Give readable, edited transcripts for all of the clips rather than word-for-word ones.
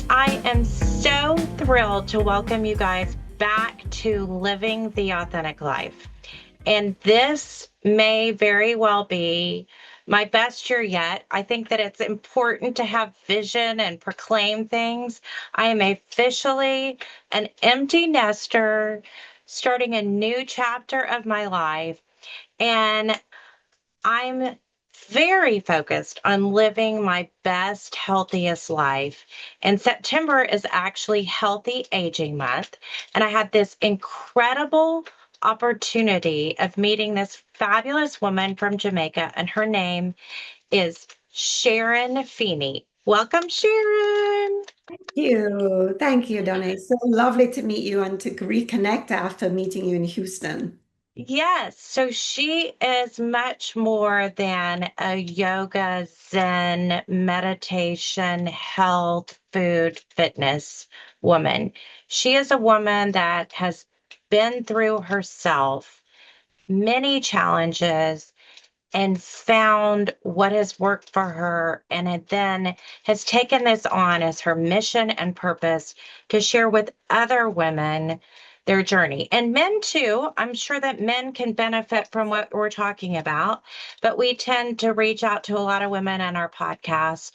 I am so thrilled to welcome you guys back to Living the Authentic Life. And this may very well be my best year yet. I think that it's important to have vision and proclaim things. I am officially an empty nester, starting a new chapter of my life. And I'm very focused on living my best, healthiest life. And September is actually Healthy Aging Month. And I had this incredible opportunity of meeting this fabulous woman from Jamaica, and her name is Sharon Feanny. Welcome, Sharon. You. Thank you, Donna. It's so lovely to meet you and to reconnect after meeting you in Houston. Yes, so she is much more than a yoga, Zen, meditation, health, food, fitness woman. She is a woman that has been through herself many challenges and found what has worked for her, and it then has taken this on as her mission and purpose to share with other women their journey, and men too. I'm sure that men can benefit from what we're talking about, but we tend to reach out to a lot of women on our podcast.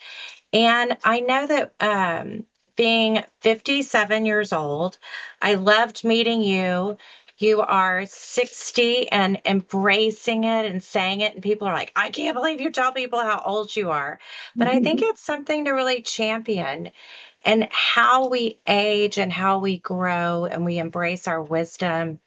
And I know that being 57 years old, I loved meeting you. You are 60 and embracing it and saying it. And people are like, I can't believe you tell people how old you are. But I think it's something to really champion, and how we age and how we grow and we embrace our wisdom,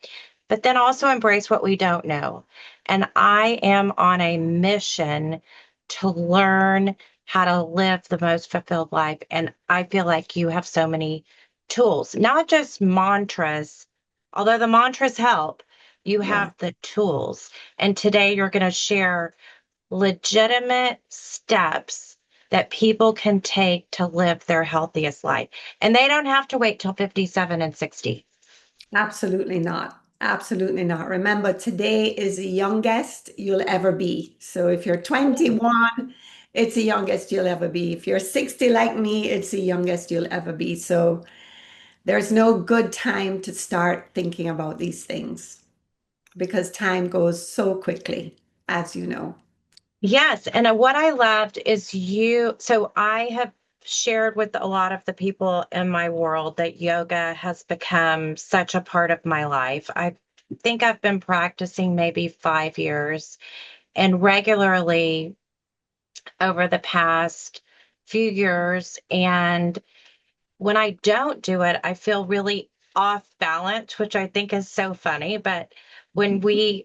but then also embrace what we don't know. And I am on a mission to learn how to live the most fulfilled life. And I feel like you have so many tools, not just mantras, although the mantras help, you Yeah. have the tools. And today you're going to share legitimate steps that people can take to live their healthiest life. And they don't have to wait till 57 and 60. Absolutely not. Absolutely not. Remember, today is the youngest you'll ever be. So if you're 21, it's the youngest you'll ever be. If you're 60 like me, it's the youngest you'll ever be. So there's no good time to start thinking about these things because time goes so quickly, as you know. Yes. And what I loved is you. So I have shared with a lot of the people in my world that yoga has become such a part of my life. I think I've been practicing maybe 5 years, and regularly over the past few years. And when I don't do it, I feel really off balance, which I think is so funny. But when we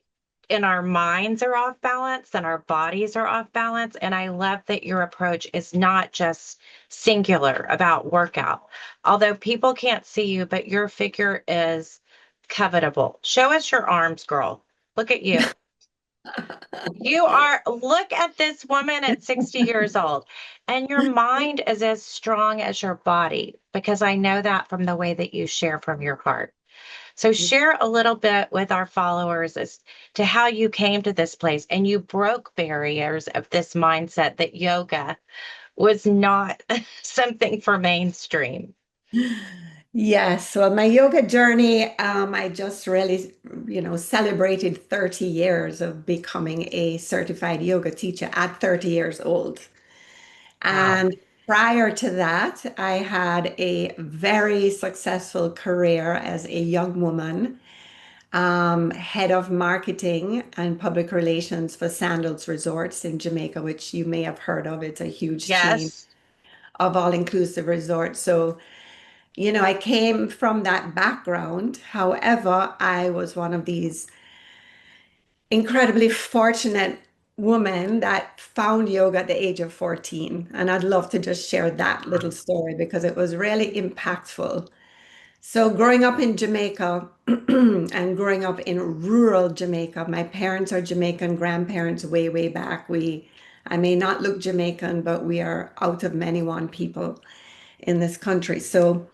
in our minds are off balance, then our bodies are off balance. And I love that your approach is not just singular about workout. Although people can't see you, but your figure is covetable. Show us your arms, girl. Look at you. Look at this woman at 60 years old, and your mind is as strong as your body, because I know that from the way that you share from your heart. So, share a little bit with our followers as to how you came to this place and you broke barriers of this mindset that yoga was not something for mainstream. Yes, so my yoga journey, I just really, celebrated 30 years of becoming a certified yoga teacher at 30 years old. Wow. And prior to that, I had a very successful career as a young woman, head of marketing and public relations for Sandals Resorts in Jamaica, which you may have heard of. It's a huge chain Yes. of all-inclusive resorts. So I came from that background. However, I was one of these incredibly fortunate women that found yoga at the age of 14. And I'd love to just share that little story because it was really impactful. So, growing up in Jamaica and growing up in rural Jamaica, my parents are Jamaican grandparents way, way back. I may not look Jamaican, but we are out of many one people in this country. So,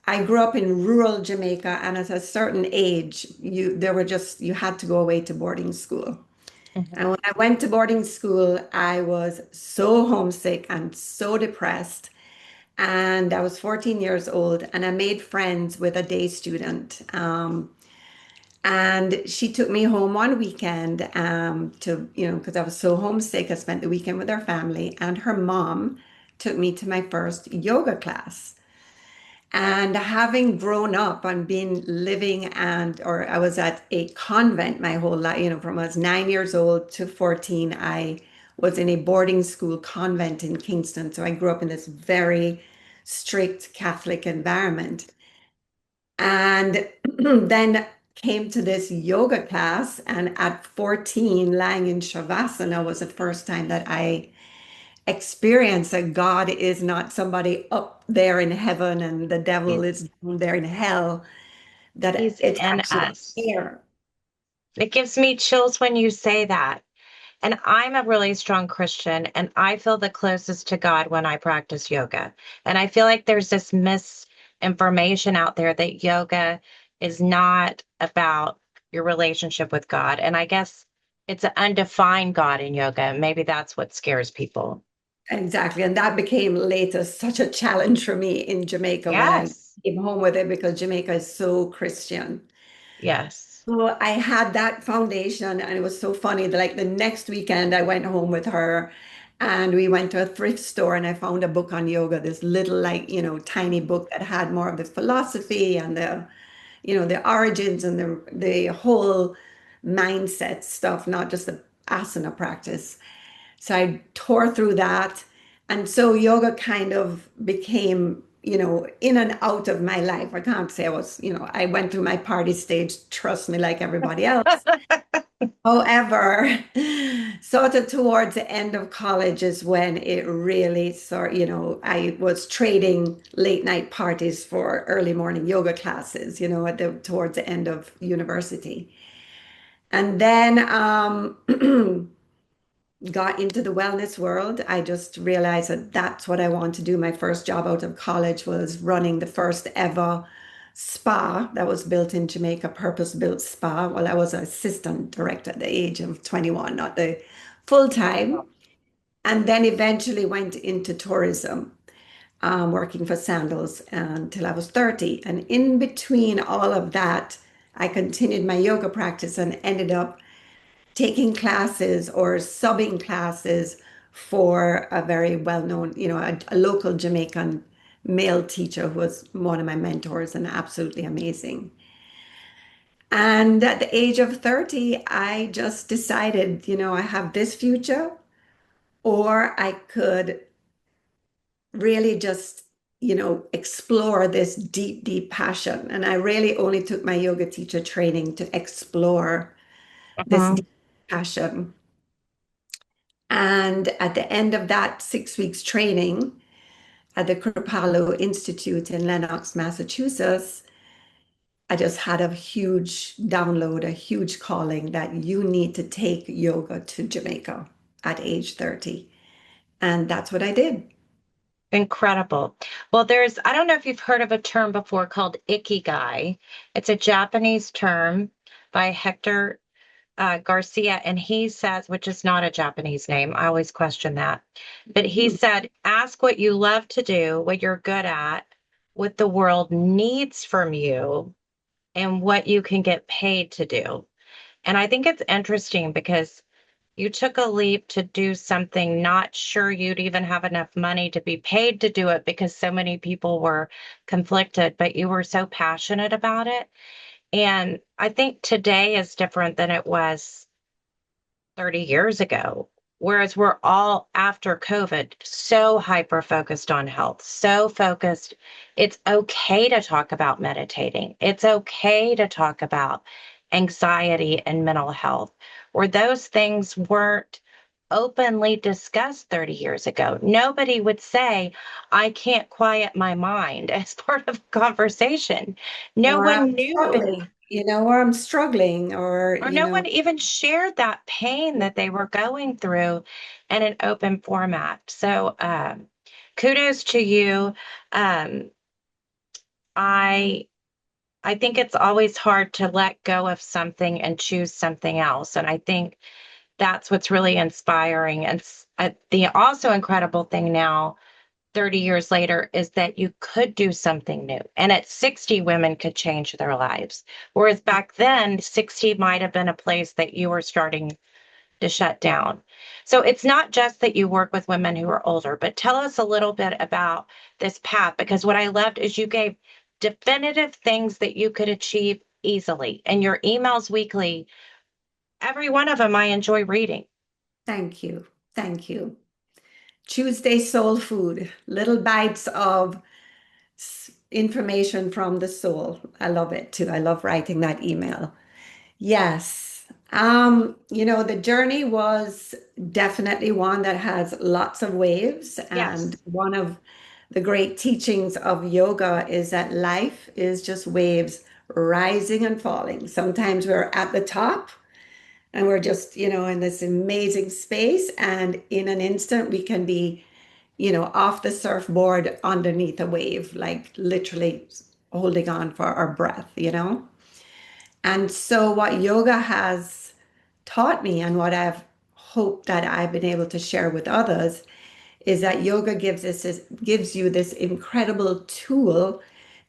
I grew up in rural Jamaica, and at a certain age, you had to go away to boarding school. Mhm. And when I went to boarding school, I was so homesick and so depressed. and I was 14 years old, and I made friends with a day student. And she took me home one weekend to, because I was so homesick. I spent the weekend with her family, and her mom took me to my first yoga class. And having grown up and been living or I was at a convent my whole life, from I was 9 years old to 14, I was in a boarding school convent in Kingston. So I grew up in this very strict Catholic environment. And then came to this yoga class. And at 14, lying in Shavasana was the first time that I experienced that God is not somebody up there in heaven and the devil He's, is down there in hell, that he's it's in actually us. here. It gives me chills when you say that. And I'm a really strong Christian, and I feel the closest to God when I practice yoga. And I feel like there's this misinformation out there that yoga is not about your relationship with God. And I guess it's an undefined God in yoga. Maybe that's what scares people. Exactly. And that became later such a challenge for me in Jamaica when I Yes. came home with it because Jamaica is so Christian. Yes. So I had that foundation, and it was so funny that like the next weekend I went home with her and we went to a thrift store and I found a book on yoga, this little like, tiny book that had more of the philosophy and the origins and the whole mindset stuff, not just the asana practice. So I tore through that. And so yoga kind of became, in and out of my life. I can't say I went through my party stage, trust me, like everybody else. However, sort of towards the end of college is when it really I was trading late night parties for early morning yoga classes, towards the end of university. And then got into the wellness world. I just realized that that's what I want to do. My first job out of college was running the first ever spa that was built in Jamaica, purpose-built spa. Well, I was an assistant director at the age of 21, not the full time. And then eventually went into tourism, working for Sandals until I was 30. And in between all of that, I continued my yoga practice and ended up taking classes or subbing classes for a very well-known, a local Jamaican male teacher who was one of my mentors and absolutely amazing. And at the age of 30, I just decided, I have this future, or I could really just, explore this deep, deep passion. And I really only took my yoga teacher training to explore this Mhm. deep passion. And at the end of that 6 weeks training at the Kripalu Institute in Lenox, Massachusetts, I just had a huge download, a huge calling that you need to take yoga to Jamaica at age 30. And that's what I did. Incredible. Well, I don't know if you've heard of a term before called ikigai. It's a Japanese term by Hector Garcia, and he says, which is not a Japanese name, I always question that, but he Hmm. said, ask what you love to do, what you're good at, what the world needs from you, and what you can get paid to do. And I think it's interesting because you took a leap to do something not sure you'd even have enough money to be paid to do it because so many people were conflicted, but you were so passionate about it. And I think today is different than it was 30 years ago. Whereas we're all after COVID so hyper focused on health, so focused. It's okay to talk about meditating. It's okay to talk about anxiety and mental health, where those things weren't openly discussed 30 years ago. Nobody would say, I can't quiet my mind as part of a conversation. No Or one I'm knew struggling, or I'm struggling, or no one even shared that pain that they were going through in an open format. So, kudos to you. Um, I I think it's always hard to let go of something and choose something else, and I think that's what's really inspiring. And the also incredible thing now 30 years later is that you could do something new. And at 60, women could change their lives. Whereas back then, 60 might have been a place that you were starting to shut down. So it's not just that you work with women who are older, but tell us a little bit about this path, because what I loved is you gave definitive things that you could achieve easily. And your emails weekly, every one of them I enjoy reading. Thank you. Thank you. Tuesday Soul Food, little bites of information from the soul. I love it too. I love writing that email. Yes. The journey was definitely one that has lots of waves. And Yes. one of the great teachings of yoga is that life is just waves rising and falling. Sometimes we're at the top and we're just, in this amazing space. And in an instant, we can be, off the surfboard underneath a wave, like literally holding on for our breath. And so, what yoga has taught me, and what I've hoped that I've been able to share with others, is that yoga gives you this incredible tool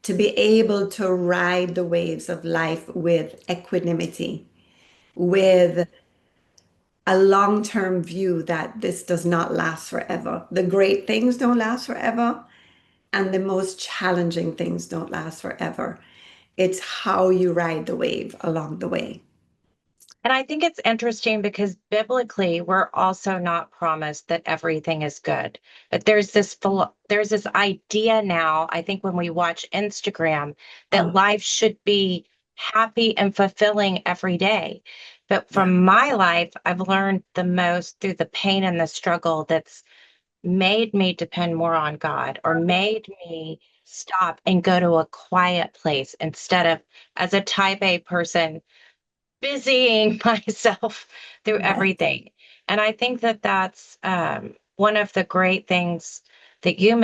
to be able to ride the waves of life with equanimity, with a long-term view that this does not last forever. The great things don't last forever, and the most challenging things don't last forever. It's how you ride the wave along the way. And I think it's interesting because biblically, we're also not promised that everything is good. But there's this idea now, I think when we watch Instagram, that Oh, life should be happy and fulfilling every day. But yeah. from my life, I've learned the most through the pain and the struggle that's made me depend more on God, or made me stop and go to a quiet place instead of, as a type A person, busying myself through Yes. everything. And I think that that's one of the great things that you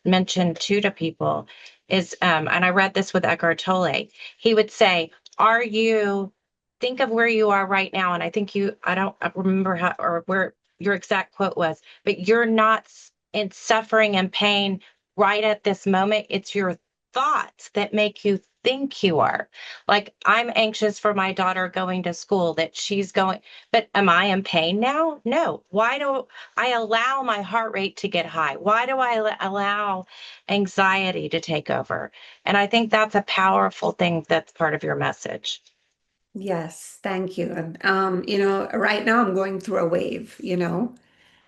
mentioned too to people is, and I read this with Eckhart Tolle. He would say, "Are you think of where you are right now?" And I think I don't remember how or where your exact quote was, but you're not in suffering and pain right at this moment. It's your thoughts that make you think you are. Like, I'm anxious for my daughter going to school, that she's going, but am I in pain now? No. Why do I allow my heart rate to get high? Why do I allow anxiety to take over? And I think that's a powerful thing that's part of your message. Yes, thank you. And right now I'm going through a wave. Mhm.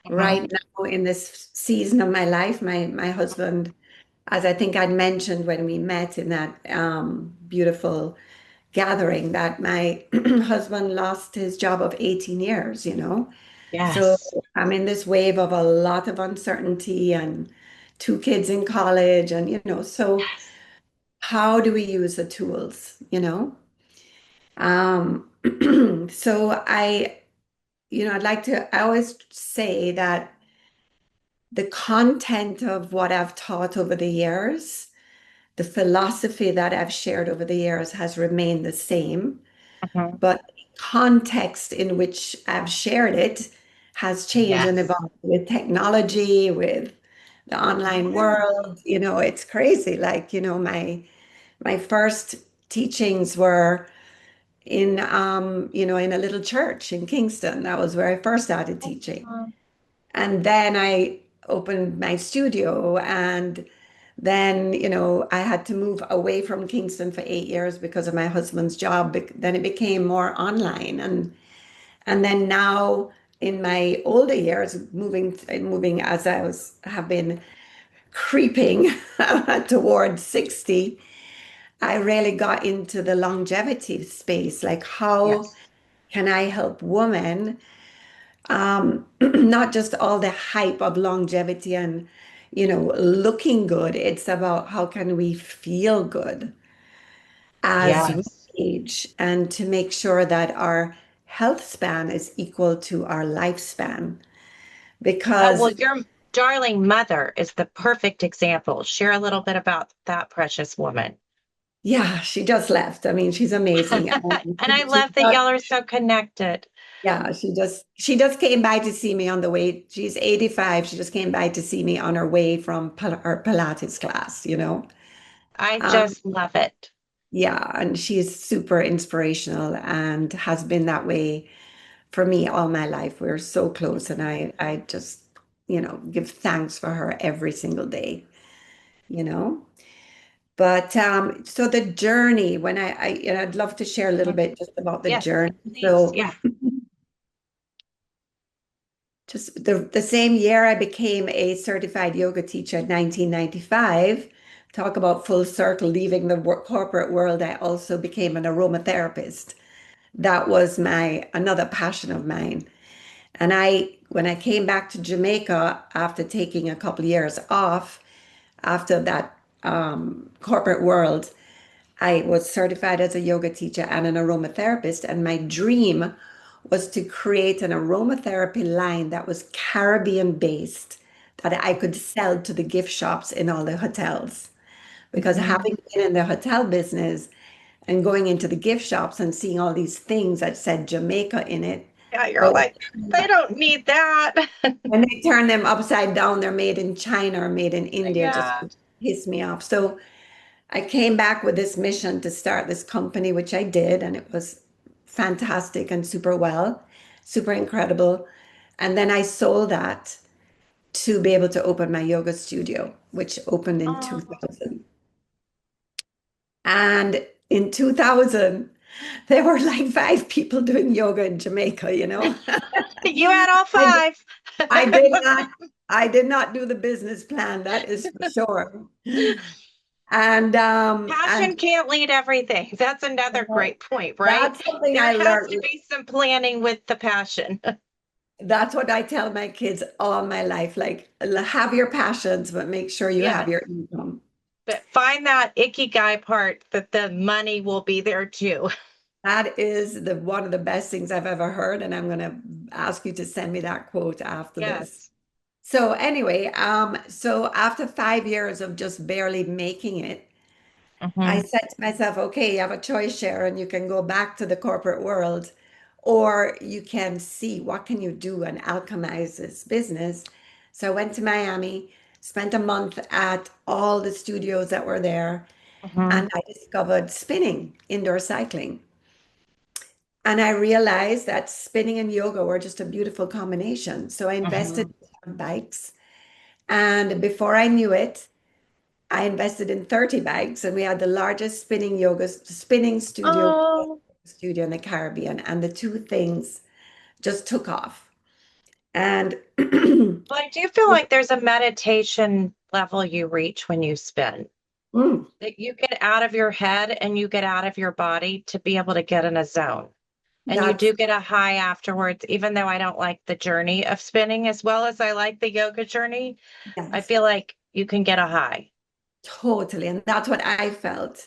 Right now in this season of my life, my husband, as I think I'd mentioned when we met in that beautiful gathering, that my husband lost his job of 18 years. So Yes. I'm in this wave of a lot of uncertainty and two kids in college, and so Yes. how do we use the tools? Um, so I always say that the content of what I've taught over the years, the philosophy that I've shared over the years has remained the same, Mhm. but the context in which I've shared it has changed and Yes. evolved with technology, with the online Yes. world. It's crazy. Like, my first teachings were in a little church in Kingston. That was where I first started teaching. Mhm. And then I opened my studio, and then, I had to move away from Kingston for 8 years because of my husband's job. Then it became more online. And then now in my older years, moving as have been creeping towards 60, I really got into the longevity space. Like, how Yes. can I help women? Not just all the hype of longevity and, looking good. It's about how can we feel good as we Yes. age, and to make sure that our health span is equal to our lifespan. Oh, well, Because, your darling mother is the perfect example. Share a little bit about that precious woman. yeah, she just left. I mean, she's amazing. And I She's love that got y'all are so connected. Yeah, she just came by to see me on the way. She's 85. She just came by to see me on her way from her Pilates class. I Um, just love it. yeah, and she's super inspirational and has been that way for me all my life. We're so close, and I just, give thanks for her every single day, you know. But so the journey, when I'd love to share a little Mhm. bit just about the Yes, journey. please. So Yeah. just the same year I became a certified yoga teacher in 1995. Talk about full circle, leaving the corporate world. I also became an aromatherapist. That was my another passion of mine. And when I came back to Jamaica after taking a couple of years off after that corporate world, I was certified as a yoga teacher and an aromatherapist. And my dream was to create an aromatherapy line that was Caribbean based that I could sell to the gift shops in all the hotels. Because Mhm. having been in the hotel business and going into the gift shops and seeing all these things that said Jamaica in it, Yeah, you're but like, they don't need that. when they turn them upside down, they're made in China or made in India, just Yeah. piss me off. So I came back with this mission to start this company, which I did, and it was fantastic and super incredible. And then I sold that to be able to open my yoga studio, which opened in Oh, 2000. And in 2000, there were like five people doing yoga in Jamaica. you had all I, five. I did not, I did not do the business plan, that is for sure. And Passion can't lead everything. That's another great point, right? that's something There I has to learned. be some planning with the passion. That's what I tell my kids all my life. Like, have your passions, but make sure you have Yes. your income. But find that icky guy part that the money will be there too. That is the one of the best things I've ever heard, and I'm going to ask you to send me that quote after this. Yes. So anyway, so after 5 years of just barely making it, I Hmm. said to myself, okay, you have a choice, Sharon. You can go back to the corporate world, or you can see what can you do and alchemize this business. So I went to Miami, spent a month at all the studios that were there, Hmm. and I discovered spinning, indoor cycling. And I realized that spinning and yoga were just a beautiful combination. So I invested Hmm. in bikes. And before I knew it, I invested in 30 bikes, and we had the largest spinning Oh, studio in the Caribbean, and the two things just took off. And well, I do feel like there's a meditation level you reach when you spin. mm, That you get out of your head and you get out of your body to be able to get in a zone. And you that's do get a high afterwards, even though I don't like the journey of spinning as well as I like the yoga journey. I yes, feel like you can get a high. totally. And that's what I felt.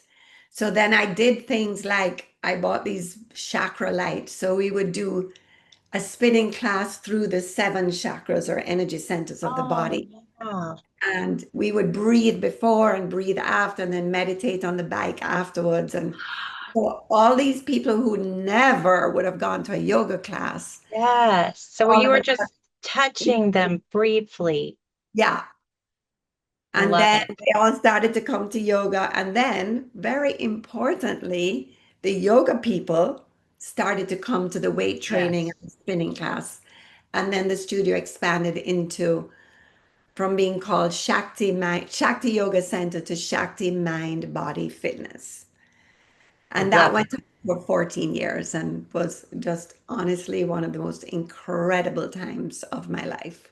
So then I did things like I bought these chakra lights. So we would do a spinning class through the seven chakras or energy centers of the Oh, body. yeah. And we would breathe before and breathe after, and then meditate on the bike afterwards. And so all these people who never would have gone to a yoga class, Yes. So all you of were a just sudden, touching them briefly. yeah. And Love then it. they all started to come to yoga. And then, very importantly, the yoga people started to come to the weight training Yes. and spinning class. And then the studio expanded into from being called Shakti Yoga Center to Shakti Mind Body Fitness. And that Love it. went on for 14 years and was just honestly one of the most incredible times of my life.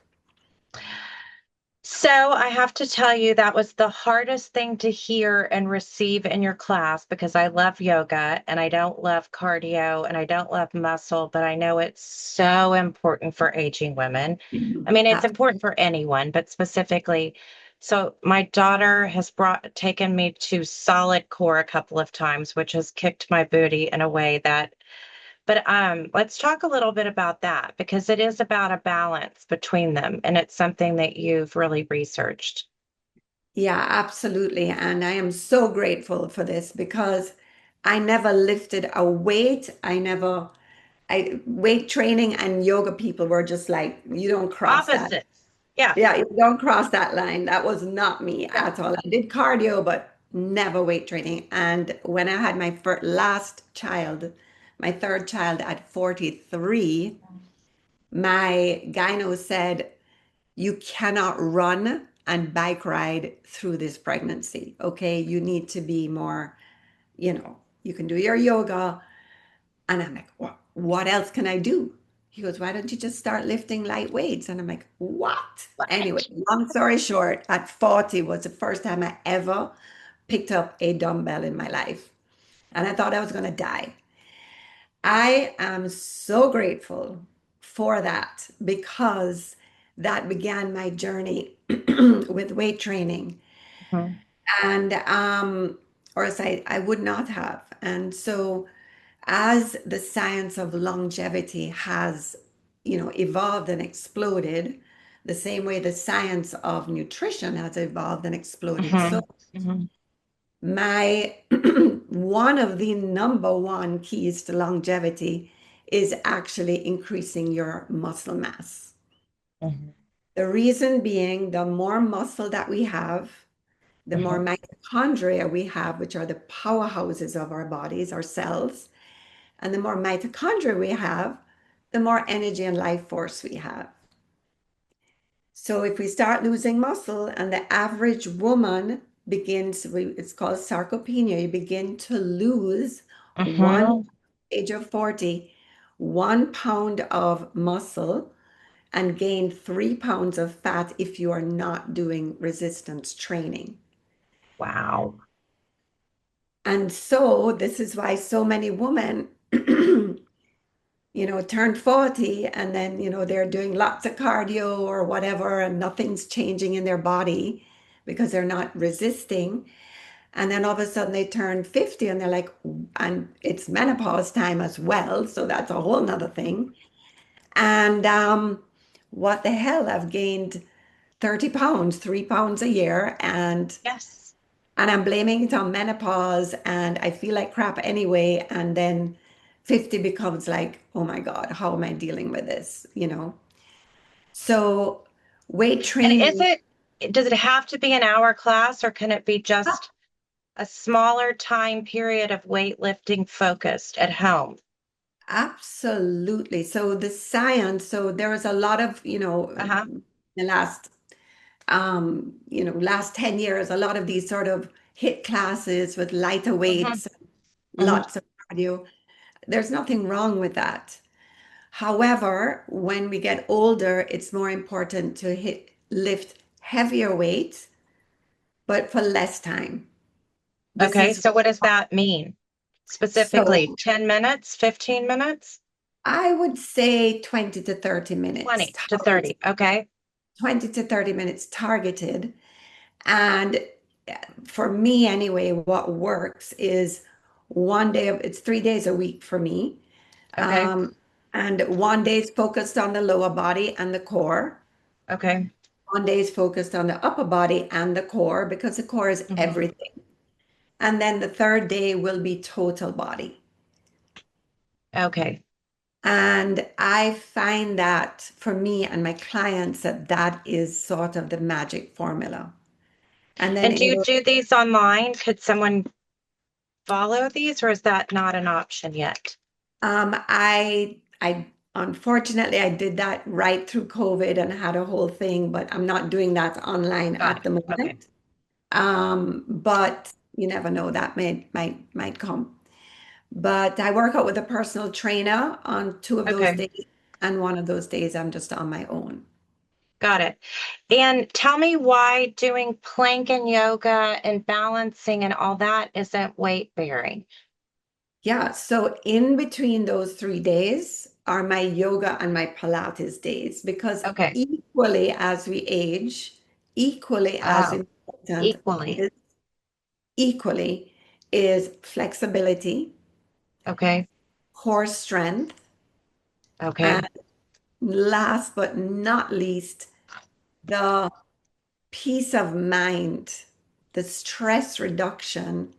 So I have to tell you, that was the hardest thing to hear and receive in your class because I love yoga and I don't love cardio and I don't love muscle, but I know it's so important for aging women. I mean, it's Ab- important for anyone, but specifically. So my daughter has taken me to solid core a couple of times, which has kicked my booty in a way that but let's talk a little bit about that because it is about a balance between them, and it's something that you've really researched. Yeah, absolutely. And I am so grateful for this because I never lifted a weight. weight training and yoga people were just like, you don't cross that. Opposites. Yeah. Yeah, you don't cross that line. That was not me Yeah. at all. I did cardio, but never weight training. And when I had my last child, my third child at 43, my gyno said, you cannot run and bike ride through this pregnancy. Okay. You need to be more, you can do your yoga. And I'm like, what else can I do? He goes, why don't you just start lifting light weights? And I'm like, what? Anyway, What? long story short, at 40 was the first time I ever picked up a dumbbell in my life. And I thought I was going to die. I am so grateful for that because that began my journey with weight training. Mhm. And, or else I would not have. And so, as the science of longevity has, evolved and exploded, the same way the science of nutrition has evolved and exploded. So Mhm. Mhm. my one of the number one keys to longevity is actually increasing your muscle mass. Mhm. The reason being, the more muscle that we have, the more Mhm. mitochondria we have, which are the powerhouses of our bodies, our cells, and the more mitochondria we have, the more energy and life force we have. So if we start losing muscle and the average woman begins, it's called sarcopenia, you begin to lose one Mhm. age of 40, 1 pound of muscle and gain 3 pounds of fat if you are not doing resistance training. Wow. And so this is why so many women turned 40 and then, they're doing lots of cardio or whatever, and nothing's changing in their body because they're not resisting. And then all of a sudden they turn 50 and they're like, and it's menopause time as well. So that's a whole nother thing. And what the hell? I've gained 30 pounds, 3 pounds a year. Yes. And I'm blaming it on menopause and I feel like crap anyway. And then 50 becomes like, oh my God, how am I dealing with this? So weight And is training, it, does it have to be an hour class or can it be just a smaller time period of weightlifting focused at home? absolutely. So the science, so there was a lot of, Uh-huh. the last 10 years, a lot of these sort of hit classes with lighter Hmm. weights, Hmm. lots of cardio. There's nothing wrong with that. However, when we get older, it's more important to lift heavier weights, but for less time. This Okay, is so what does that mean? so Specifically, 10 minutes, 15 minutes, I would say 20 to 30 minutes 20 to targeted, 30. Okay. 20 to 30 minutes targeted. And for me anyway, what works is it's 3 days a week for me. Okay. Um, and one day is focused on the lower body and the core. Okay. One day is focused on the upper body and the core because the core is Hmm. everything. And then the third day will be total body. Okay. And I find that for me and my clients that that is sort of the magic formula. And then And do in you those, do these online? Could someone follow these or is that not an option yet? I unfortunately I did that right through COVID and had a whole thing, but I'm not doing that online Got at it. the Okay. moment. But you never know, that might come. But I work out with a personal trainer on 2 of those Okay. days, and one of those days I'm just on my own. Got it. And tell me why doing plank and yoga and balancing and all that isn't weight bearing. Yeah, so in between those 3 days are my yoga and my Pilates days because Okay. equally as we age, equally as Oh, important equally. equally is flexibility, Okay. core strength, and Okay. last but not least, the peace of mind, the stress reduction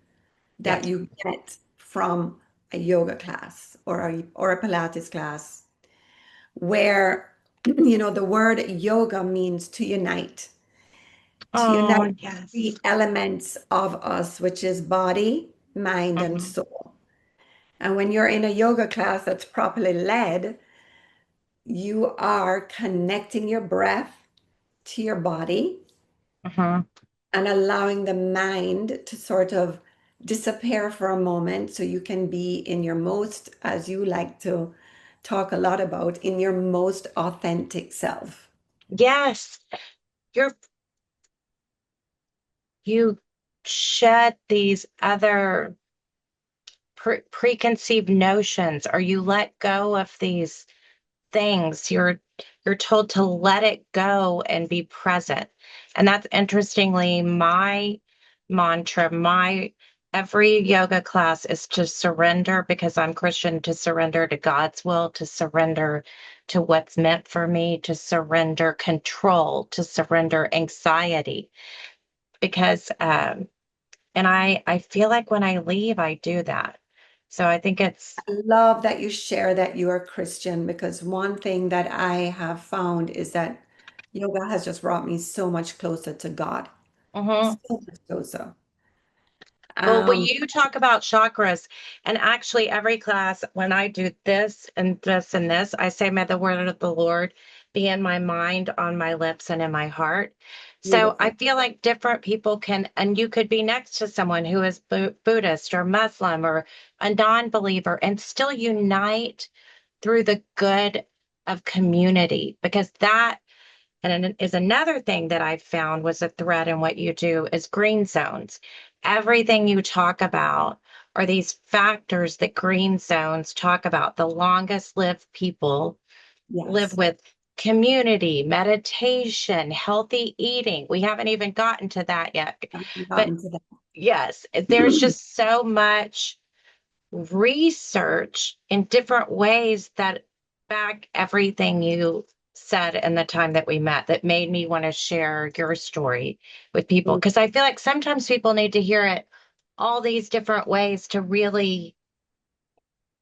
that Yes. you get from a yoga class or a Pilates class where the word yoga means to Oh, unite yes. the elements of us, which is body, mind, and Hmm. soul. And when you're in a yoga class that's properly led, you are connecting your breath to your body Hmm. and allowing the mind to sort of disappear for a moment so you can be in your most, as you like to talk a lot about, in your most authentic self. Yes. You're you shed these other preconceived notions, or you let go of these things. You're told to let it go and be present. And that's interestingly my mantra. My every yoga class is to surrender, because I'm Christian, to surrender to God's will, to surrender to what's meant for me, to surrender control, to surrender anxiety. Because and I feel like when I leave, I do that. So I think it's I love that you share that you are Christian because one thing that I have found is that yoga has just brought me so much closer to God, mhm. so much closer. Well, when Um, you talk about chakras, and actually every class, when I do this and this and this, I say, may the word of the Lord be in my mind, on my lips, and in my heart. So I Beautiful. feel like different people can, and you could be next to someone who is Buddhist or Muslim or a non-believer and still unite through the good of community, because that and it is another thing that I found was a thread in what you do is green zones. Everything you talk about are these factors that green zones talk about. The longest lived people live Yes, with community, meditation, healthy eating. We haven't even gotten to that yet. I've But gotten to yes, there's that. just so much research in different ways that back everything you said in the time that we met, that made me want to share your story with people. Because I feel like sometimes people need to hear it all these different ways to really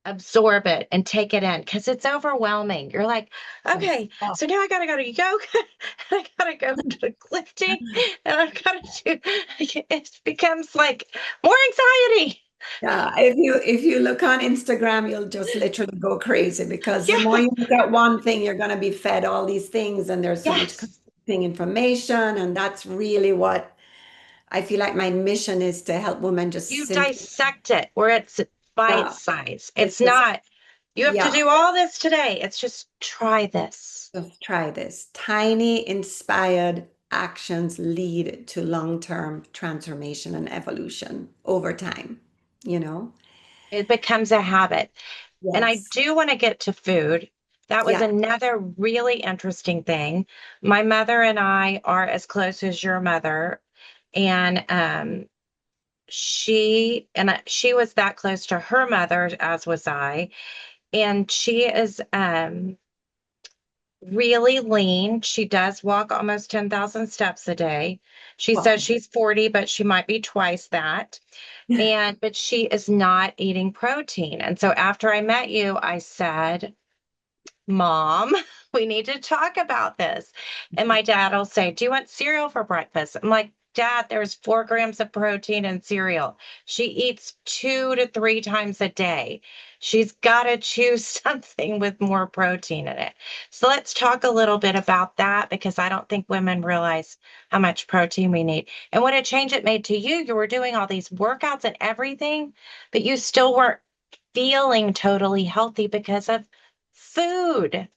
absorb it and take it in, because it's overwhelming. You're like, Yes. okay, Oh, so now I got to go to yoga, I got to go to lifting, and I've got to do, it becomes like more anxiety. yeah, if you look on Instagram, you'll just literally go crazy because the more Yeah. you look at one thing, you're going to be fed all these things, and there's so much Yes. conflicting information. And that's really what I feel like my mission is to help women just You simply, dissect it where it's bite yeah, size. It's it's just, not, you have to yeah, do all this today. It's just try this. just try this. Tiny inspired actions lead to long-term transformation and evolution over time, you know? It becomes a habit. And I Yes. do want to get to food. That was Yeah. another really interesting thing. My mother and I are as close as your mother. And she was that close to her mother, as was I. And she is really lean. She does walk almost 10,000 steps a day. She says Wow. she's 40, but she might be twice that. But she is not eating protein. And so after I met you, I said, Mom, we need to talk about this. And my dad will say, do you want cereal for breakfast? I'm like, Dad, there's 4 grams of protein in cereal. She eats 2 to 3 times a day. She's got to choose something with more protein in it. So let's talk a little bit about that, because I don't think women realize how much protein we need. And what a change it made to you. You were doing all these workouts and everything, but you still weren't feeling totally healthy because of food.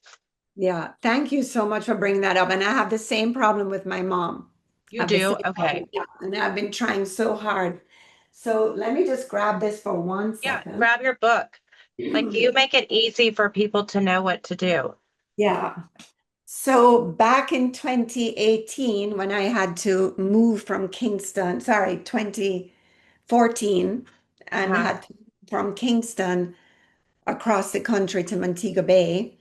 Yeah, thank you so much for bringing that up. And I have the same problem with my mom. I You have the do? same Okay. problem. Yeah, and I've been trying so hard. So let me just grab this for one Yeah, second. grab your book. Like, you make it easy for people to know what to do. Yeah. So back in 2018, when I had to move from Kingston, sorry, 2014, and Uh-huh. had to move from Kingston across the country to Montego Bay,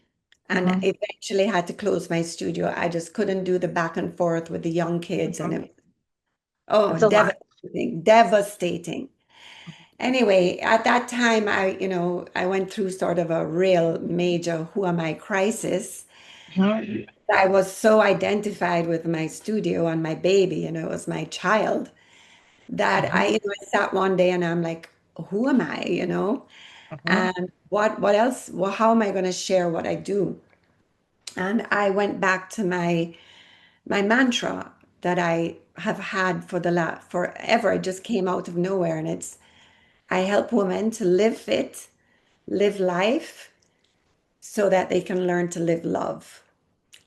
and Hmm. eventually had to close my studio. I just couldn't do the back and forth with the young kids, and Hmm. oh, It's a lot. devastating, devastating. Anyway, at that time, I went through sort of a real major who am I crisis. Mhm. I was so identified with my studio and my baby, it was my child that Mhm. I sat one day and I'm like, who am I, Mhm. and what else? Well, how am I going to share what I do? And I went back to my mantra that I have had for the last forever. It just came out of nowhere, and it's I help women to live fit, live life so that they can learn to live love.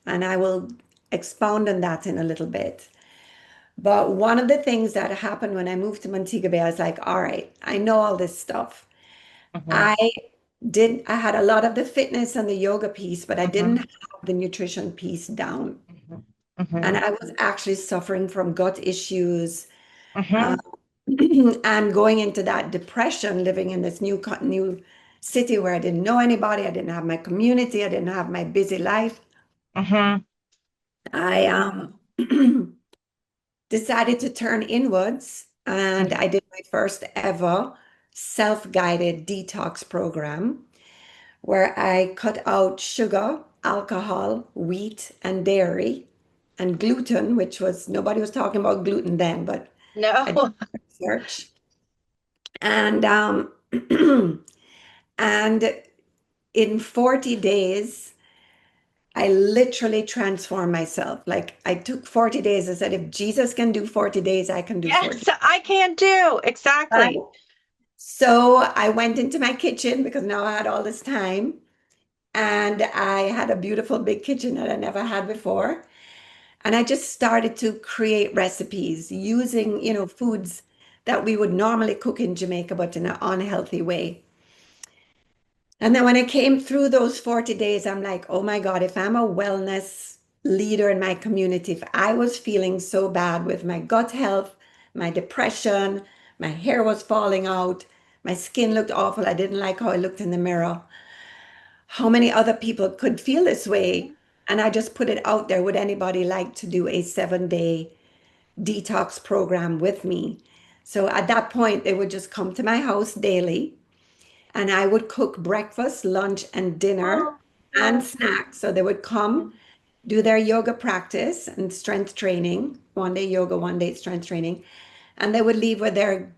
And I will expound on that in a little bit. But one of the things that happened when I moved to Montego Bay, I was like, all right, I know all this stuff. Mhm. I I had a lot of the fitness and the yoga piece, but I didn't Mhm. have the nutrition piece down. Mhm. And Mhm. I was actually suffering from gut issues, uh, Mhm. and going into that depression, living in this new city where I didn't know anybody, I didn't have my community, I didn't have my busy life. Mhm. I decided to turn inwards, and Mhm. I did my first ever self-guided detox program where I cut out sugar, alcohol, wheat, and dairy, and gluten, which was nobody was talking about gluten then, but I did No. research. And and in 40 days, I literally transformed myself. Like I took 40 days. I said, if Jesus can do 40 days, I can do 40. Yes, I can do. Right. Exactly. So I went into my kitchen because now I had all this time. And I had a beautiful big kitchen that I never had before. And I just started to create recipes using, foods that we would normally cook in Jamaica, but in an unhealthy way. And then when I came through those 40 days, I'm like, oh my God, if I'm a wellness leader in my community, if I was feeling so bad with my gut health, my depression, my hair was falling out, my skin looked awful, I didn't like how I looked in the mirror, how many other people could feel this way? And I just put it out there. Would anybody like to do a 7-day detox program with me? So at that point, they would just come to my house daily and I would cook breakfast, lunch, and dinner Oh, and beautiful. snacks. So they would come do their yoga practice and strength training, 1 day yoga, 1 day strength training. And they would leave with their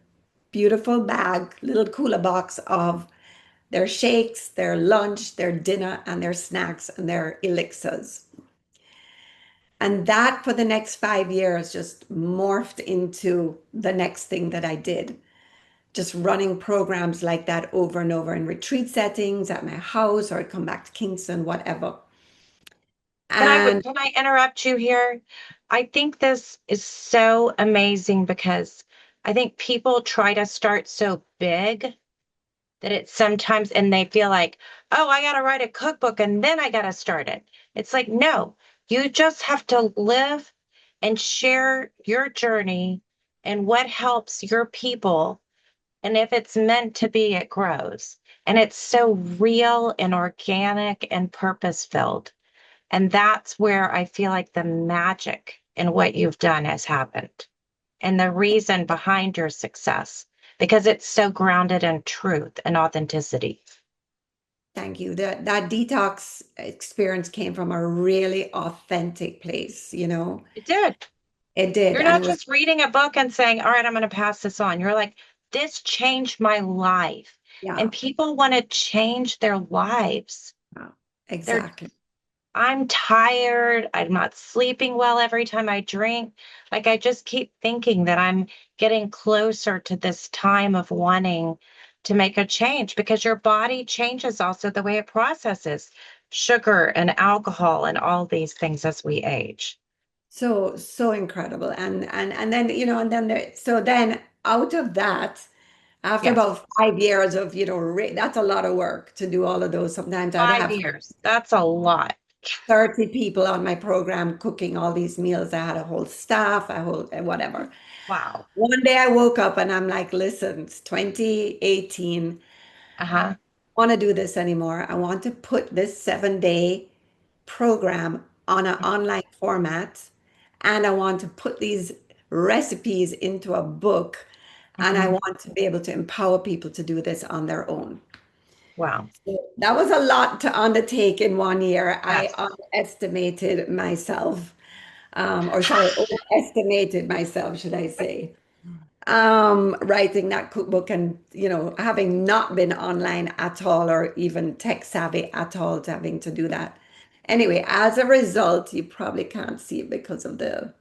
beautiful bag, little cooler box of their shakes, their lunch, their dinner, and their snacks and their elixirs. And that for the next 5 years just morphed into the next thing that I did. Just running programs like that over and over in retreat settings at my house, or I'd come back to Kingston, whatever. And Can I interrupt you here? I think this is so amazing because I think people try to start so big that it's sometimes, and they feel like, oh, I got to write a cookbook and then I got to start it. It's like, no, you just have to live and share your journey and what helps your people. And if it's meant to be, it grows. And it's so real and organic and purpose filled. And that's where I feel like the magic in what you've done has happened and the reason behind your success, because it's so grounded in truth and authenticity. thank you. That detox experience came from a really authentic place. It did. It did. You're And not it was, just reading a book and saying, all right, I'm going to pass this on. You're like, this changed my life. yeah, And people want to change their lives. yeah, They're exactly. I'm tired. I'm not sleeping well every time I drink. Like, I just keep thinking that I'm getting closer to this time of wanting to make a change because your body changes also the way it processes sugar and alcohol and all these things as we age. So incredible. And then, and then so then out of that, after Yes, about 5 years of, that's a lot of work to do all of those. Sometimes I'd five have years. That's a lot. 30 people on my program cooking all these meals. I had a whole staff, a whole whatever. Wow. One day I woke up and I'm like, listen, it's 2018. Uh-huh. I want to do this anymore. I want to put this 7-day program on an online format, and I want to put these recipes into a book, And I Hmm. want to be able to empower people to do this on their own. Wow. So that was a lot to undertake in 1 year. I Yes. underestimated myself, or sorry, overestimated myself, should I say. Writing that cookbook and, having not been online at all or even tech savvy at all to having to do that. Anyway, as a result, you probably can't see it because of the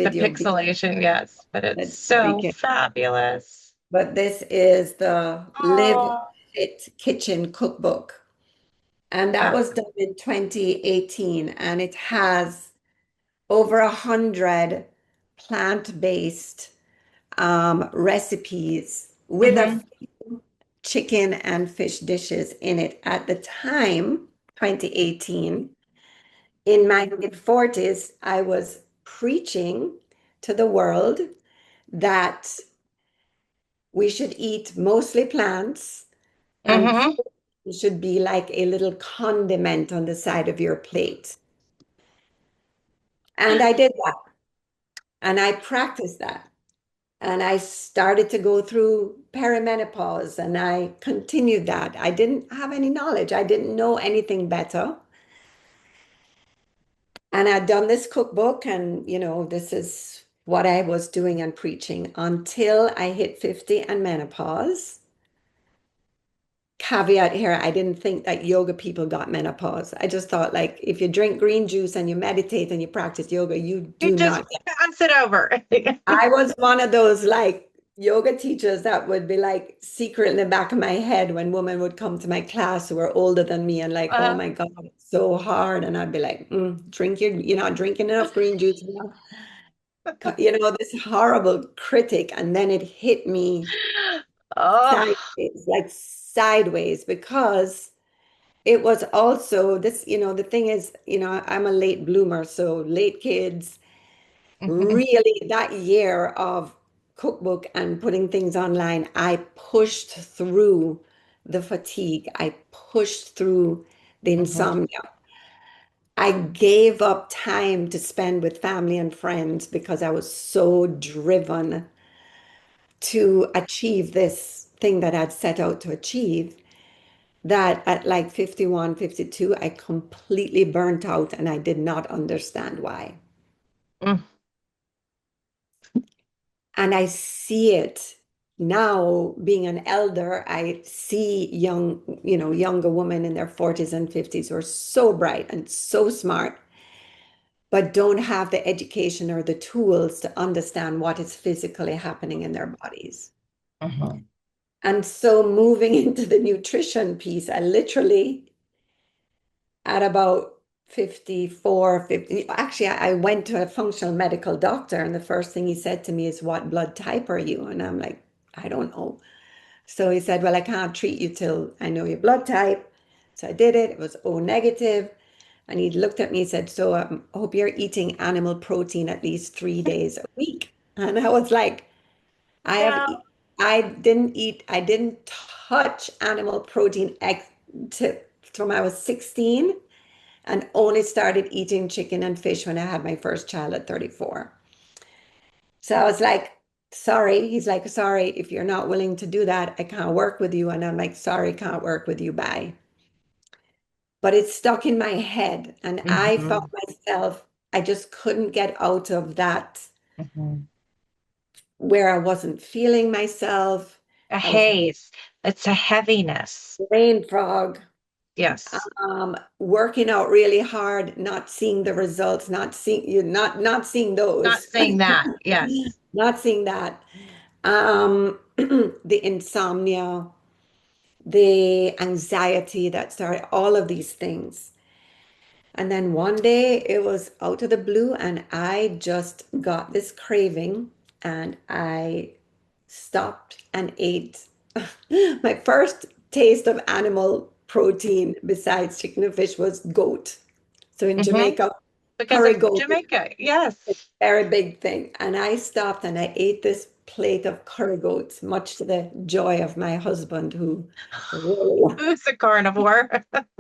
The video being pixelation, yes, but it's so speaking. fabulous. But this is the Live Oh, Fit Kitchen Cookbook. And that yeah. was done in 2018. And it has over 100 plant-based recipes with a Hmm. chicken and fish dishes in it. At the time, 2018, in my mid-40s, I was preaching to the world that we should eat mostly plants and Hmm. it should be like a little condiment on the side of your plate. And I did that. And I practiced that. And I started to go through perimenopause and I continued that. I didn't have any knowledge. I didn't know anything better. And I'd done this cookbook and, this is what I was doing and preaching until I hit 50 and menopause. Caveat here, I didn't think that yoga people got menopause. I just thought like if you drink green juice and you meditate and you practice yoga, you You do just not. pass it over. I was one of those like yoga teachers that would be like secret in the back of my head when women would come to my class who were older than me and like, oh Uh, my God, it's so hard. And I'd be like, you're not drinking enough green juice. This horrible critic. And then it hit me oh. sideways, like sideways, because it was also this, the thing is, I'm a late bloomer, so late kids. Mhm, Really, that year of cookbook and putting things online, I pushed through the fatigue. I pushed through the mhm, insomnia. I gave up time to spend with family and friends because I was so driven to achieve this thing that I'd set out to achieve that at like 51, 52, I completely burnt out and I did not understand why. mm, And I see it now being an elder. I see younger women in their 40s and 50s who are so bright and so smart, but don't have the education or the tools to understand what is physically happening in their bodies. mhm, And so moving into the nutrition piece, I literally at about 54, 50, actually, I went to a functional medical doctor, and the first thing he said to me is, "What blood type are you?" And I'm like, "I don't know." So he said, "Well, I can't treat you till I know your blood type." So I did it. It was O negative. And he looked at me and said, "So I hope you're eating animal protein at least 3 days a week." And I was like, I have, yeah. e- I didn't touch animal protein to, from I was 16 and only started eating chicken and fish when I had my first child at 34. So I was like, sorry. He's like, sorry, if you're not willing to do that, I can't work with you. And I'm like, sorry, can't work with you. Bye. But it stuck in my head. And I found Mhm, myself, I just couldn't get out of that mhm. where I wasn't feeling myself. A I was haze. It's a heaviness. brain fog, Yes. working out really hard, not seeing the results, not seeing Not those, saying that. Yes. not seeing that. The insomnia, the anxiety that started, all of these things. And then one day it was out of the blue, and I just got this craving, and I stopped and ate my first taste of animal protein besides chicken and fish was goat. So in Hmm. Jamaica, Because curry of goat is Jamaica. Yes. a very big thing. And I stopped and I ate this plate of curry goats, much to the joy of my husband, who really Who's a carnivore?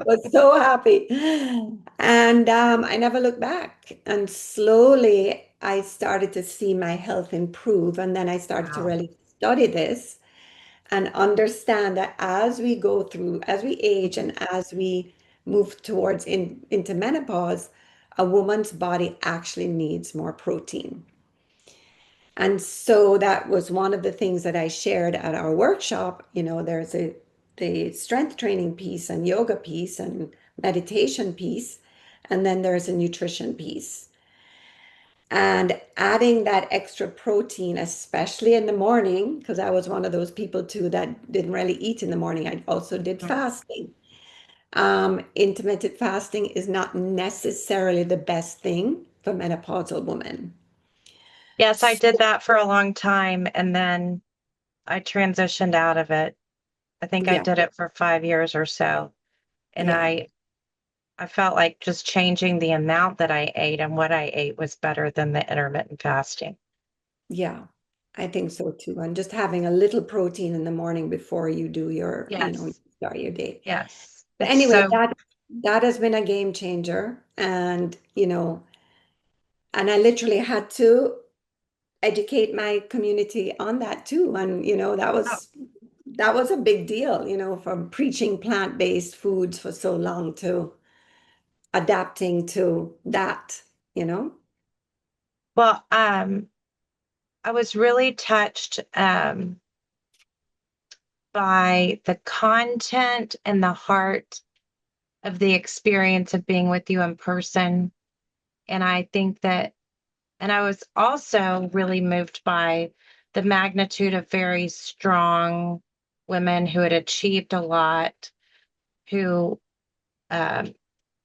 was so happy. And I never looked back. And slowly I started to see my health improve. And then I started to Wow. really study this and understand that as we go through, as we age and as we move towards into menopause, a woman's body actually needs more protein. And so that was one of the things that I shared at our workshop. You know, there's the strength training piece and yoga piece and meditation piece, and then there's a nutrition piece. And adding that extra protein, especially in the morning, because I was one of those people too that didn't really eat in the morning. I also did fasting. Intermittent fasting is not necessarily the best thing for menopausal women. Yes, I So, did that for a long time and then I transitioned out of it. I think I yeah, did it for 5 years or so. And yeah. I felt like just changing the amount that I ate and what I ate was better than the intermittent fasting. Yeah, I think so too. And just having a little protein in the morning before you do your, Yes. start your day. Yes. But It's anyway, so, that has been a game changer. And I literally had to educate my community on that too. And that oh, was a big deal, from preaching plant-based foods for so long to adapting to that, you know. well, I was really touched by the content and the heart of the experience of being with you in person. And I think that, and I was also really moved by the magnitude of very strong women who had achieved a lot, who, um,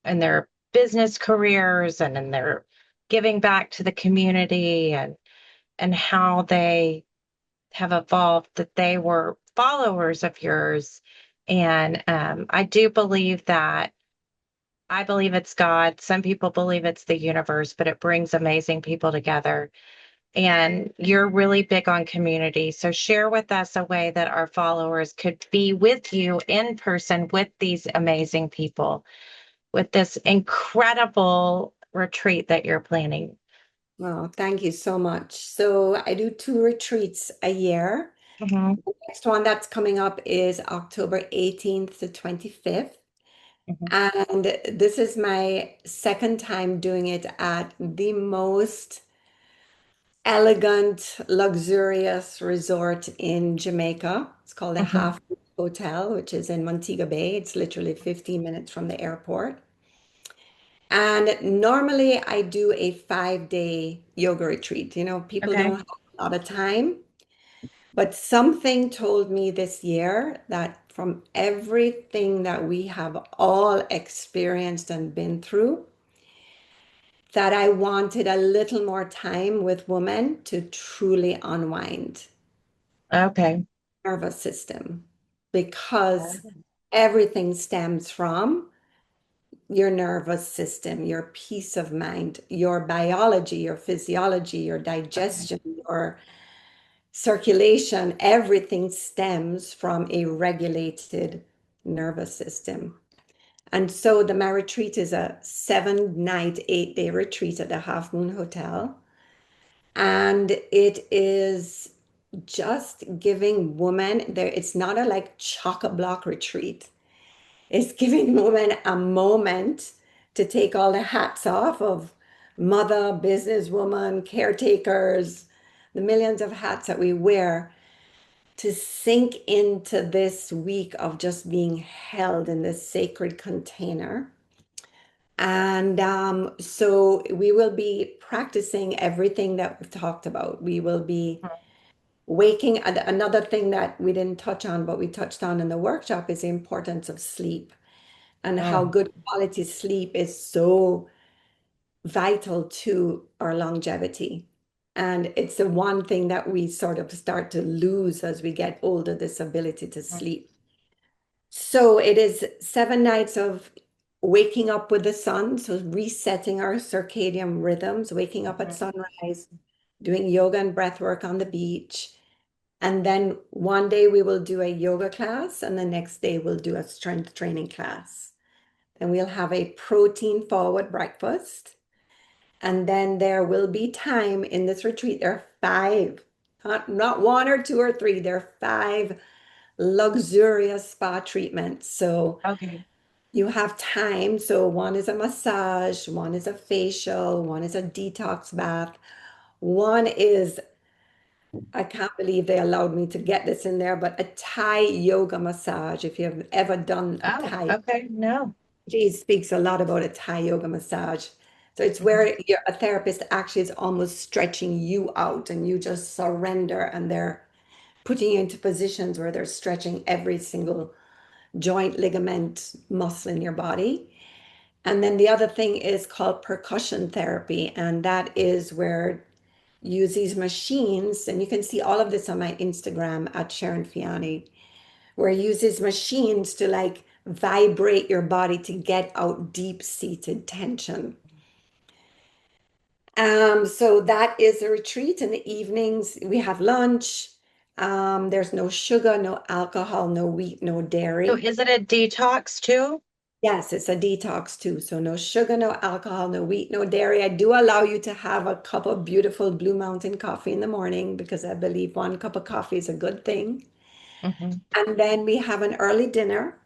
in their business careers and in their giving back to the community and how they have evolved, that they were followers of yours. And I do believe that I believe it's God. Some people believe it's the universe, but it brings amazing people together. And you're really big on community. So share with us a way that our followers could be with you in person with these amazing people, with this incredible retreat that you're planning. Well, thank you so much. So I do two retreats a year. Hmm. The next one that's coming up is October 18th to 25th. Hmm. And this is my second time doing it at the most elegant, luxurious resort in Jamaica. It's called the Hmm. Half Moon Hotel, which is in Montego Bay. It's literally 15 minutes from the airport. And normally I do a 5-day yoga retreat. People don't Okay. have a lot of time, but something told me this year that from everything that we have all experienced and been through, that I wanted a little more time with women to truly unwind Okay. nervous system because everything stems from your nervous system, your peace of mind, your biology, your physiology, your Okay. digestion, your circulation, everything stems from a regulated nervous system. And so my retreat is a 7-night, 8-day retreat at the Half Moon Hotel. And it is just giving women there, it's not a like chock-a-block retreat. It's giving women a moment to take all the hats off of mother, businesswoman, caretakers, the millions of hats that we wear to sink into this week of just being held in this sacred container. And so we will be practicing everything that we've talked about. We will be waking. Another thing that we didn't touch on, but we touched on in the workshop is the importance of sleep and how Mm. good quality sleep is so vital to our longevity. And it's the one thing that we sort of start to lose as we get older, this ability to sleep. So it is 7 nights of waking up with the sun, so resetting our circadian rhythms, waking up at Mhm. sunrise, doing yoga and breath work on the beach. And then one day we will do a yoga class, and the next day we'll do a strength training class. Then we'll have a protein forward breakfast. And then there will be time in this retreat. There are Not one or two or three. There are five luxurious spa treatments. So Okay. you have time. So one is a massage, one is a facial, one is a detox bath, one is, I can't believe they allowed me to get this in there, but a Thai yoga massage. If you've ever done a Oh, Thai, okay. No. she speaks a lot about a Thai yoga massage. So it's Mhm. where a therapist actually is almost stretching you out and you just surrender and they're putting you into positions where they're stretching every single joint, ligament, muscle in your body. And then the other thing is called percussion therapy, and that is where you use these machines, and you can see all of this on my Instagram at Sharon Feanny, where you use these machines to like vibrate your body to get out deep-seated tension. So that is a retreat in the evenings. We have lunch. There's no sugar, no alcohol, no wheat, no So dairy. is it a detox too? Yes, it's a detox too. So no sugar, no alcohol, no wheat, no dairy. I do allow you to have a cup of beautiful Blue Mountain coffee in the morning because I believe one cup of coffee is a good thing. Hmm. And then we have an early dinner.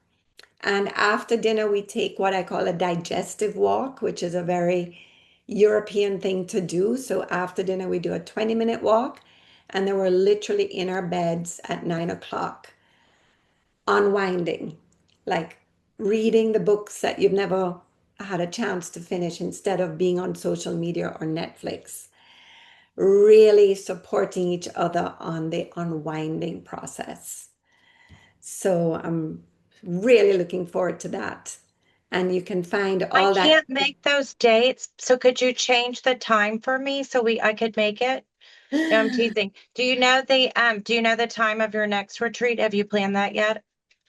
And after dinner, we take what I call a digestive walk, which is a very European thing to do. So after dinner, we do a 20-minute walk. And then we're literally in our beds at 9 o'clock, unwinding, like reading the books that you've never had a chance to finish instead of being on social media or Netflix. Really supporting each other on the unwinding process. So I'm really looking forward to that. And you can find I all that. can't make those dates. So could you change the time for me so I could make it? No, I'm teasing. Do you know the time of your next retreat? Have you planned that yet?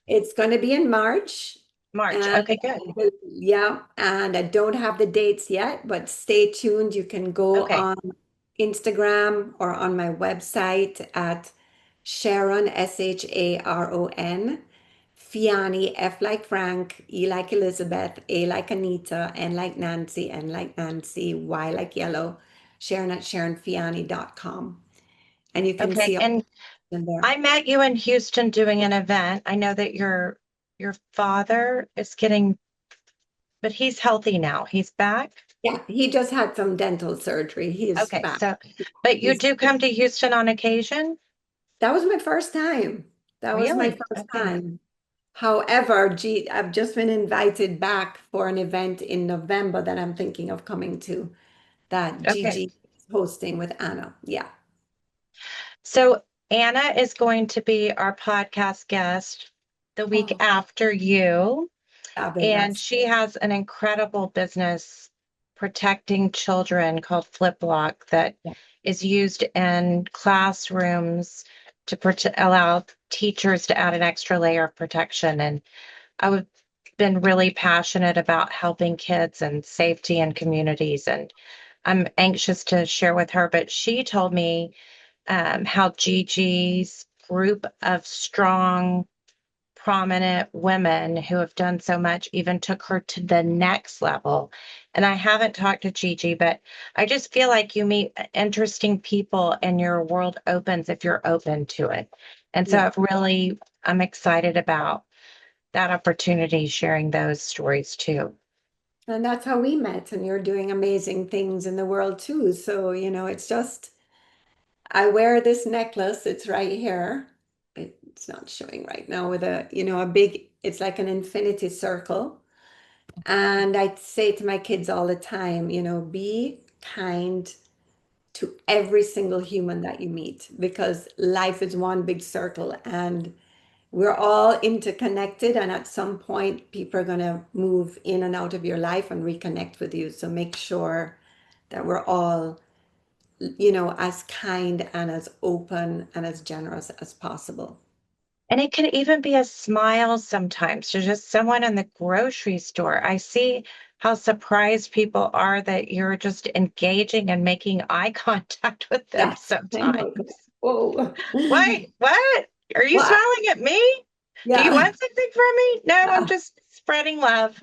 It's going to be in March. March. And Okay, good. yeah, and I don't have the dates yet, but stay tuned. You can go Okay. on Instagram or on my website at Sharon, Sharon, Fiani, F like Frank, E like Elizabeth, A like Anita, N like Nancy, N like Nancy, Y like yellow, Sharon at SharonFiani.com. And you can Okay. see all And in there. I met you in Houston doing an event. I know that your father is getting, but he's healthy now. He's back. Yeah, he just had some dental surgery. He is Okay. back. So, but you He's do come to Houston on occasion? That was my first time. That was my Really? first Okay. time. However, gee, I've just been invited back for an event in November that I'm thinking of coming to that Okay. Gigi is hosting with Anna. Yeah, So Anna is going to be our podcast guest the week oh, after you. And fabulous. she has an incredible business protecting children called Fliplock that Yeah, is used in classrooms to allow teachers to add an extra layer of protection. And I've been really passionate about helping kids and safety and communities. And I'm anxious to share with her, but she told me how Gigi's group of strong prominent women who have done so much even took her to the next level. And I haven't talked to Gigi, but I just feel like you meet interesting people and your world opens if you're open to it. And so yeah. I'm excited about that opportunity sharing those stories too. And that's how we met. And you're doing amazing things in the world too. So, it's just, I wear this necklace. It's right here. It's not showing right now with a big, it's like an infinity circle. And I say to my kids all the time, be kind to every single human that you meet because life is one big circle and we're all interconnected. And at some point, people are going to move in and out of your life and reconnect with you. So make sure that we're all, as kind and as open and as generous as possible. And it can even be a smile sometimes to just someone in the grocery store. I see how surprised people are that you're just engaging and making eye contact with them Yes, I know. sometimes. Oh, Wait, what? Are you what? smiling at me? Do you Yeah. want something from me? No, I'm just spreading love.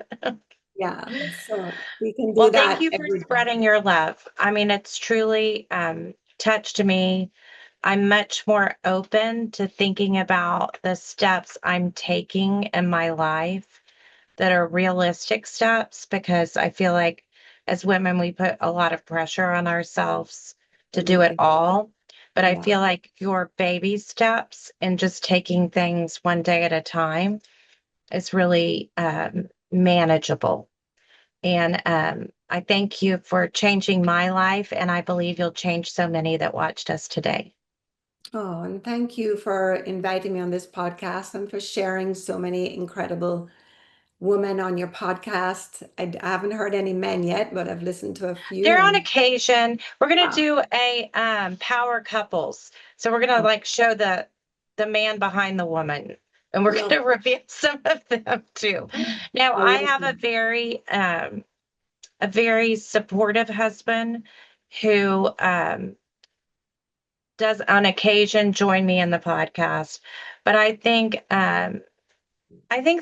Yeah. So we can do Well, thank that you for every day. spreading your love. I mean, it's truly touched me. I'm much more open to thinking about the steps I'm taking in my life that are realistic steps because I feel like as women, we put a lot of pressure on ourselves to do it Absolutely. all. But I Yeah. feel like your baby steps and just taking things one day at a time is really manageable. And I thank you for changing my life, and I believe you'll change so many that watched us today. Oh, and thank you for inviting me on this podcast and for sharing so many incredible women on your podcast. I haven't heard any men yet, but I've listened to a few There on and occasion, we're gonna wow. do a power couples. So we're gonna Oh, like show the man behind the woman, and we're love, gonna reveal some of them too. Now, I I love have it. a very supportive husband who does on occasion join me in the podcast. But I think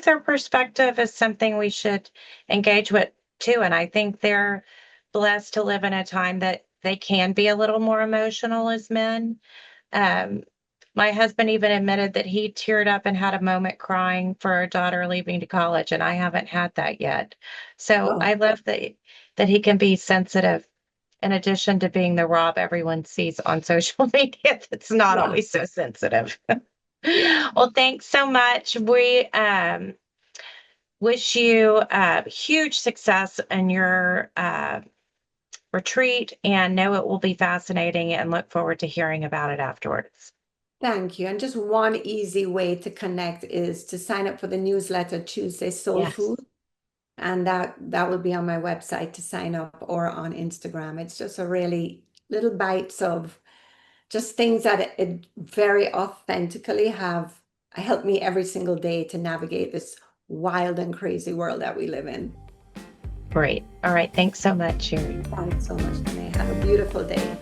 their perspective is something we should engage with too. And I think they're blessed to live in a time that they can be a little more emotional as men. Um, my husband even admitted that he teared up and had a moment crying for our daughter leaving to college, and I haven't had that yet. So Oh, I love that he can be sensitive in addition to being the Rob everyone sees on social media that's not yeah, always so sensitive. yeah. Well, thanks so much. We wish you huge success in your retreat and know it will be fascinating and look forward to hearing about it afterwards. Thank you. And just one easy way to connect is to sign up for the newsletter Tuesday Soul Yes, Food. And that will be on my website to sign up or on Instagram. It's just a really little bites of just things that it very authentically have helped me every single day to navigate this wild and crazy world that we live in. great. All right. Thanks so much, Sherry. Thanks so much, Renee. Have a beautiful day.